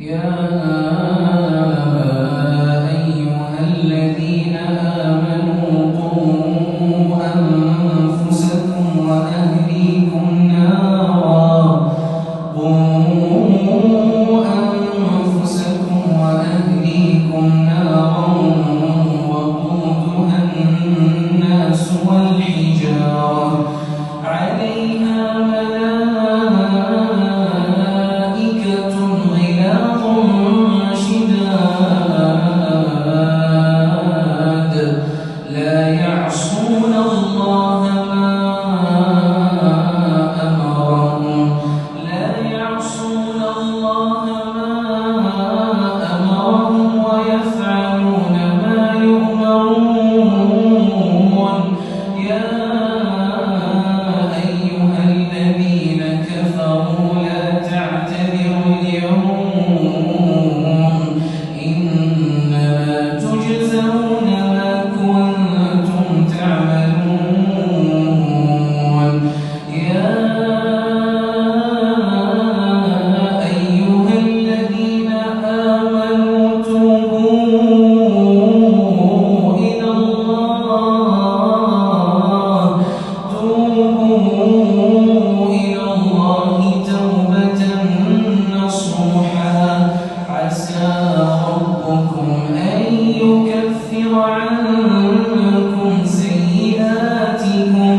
يا أيها الذين آمنوا قوا أنفسكم وأهليكم نارا وقودها الناس والحجارة عليها ملائكة غلاظ شداد لا يعصون الله ما أمرهم ويفعلون ما يؤمرون يا أيها الذين كفروا لا تعتذروا اليوم إنما تجزون ما كنتم تعملون يا أيها الذين آمنوا توبوا إلى الله توبة نصوحا عسى ربكم أن يكفر عنكم سيئاتكم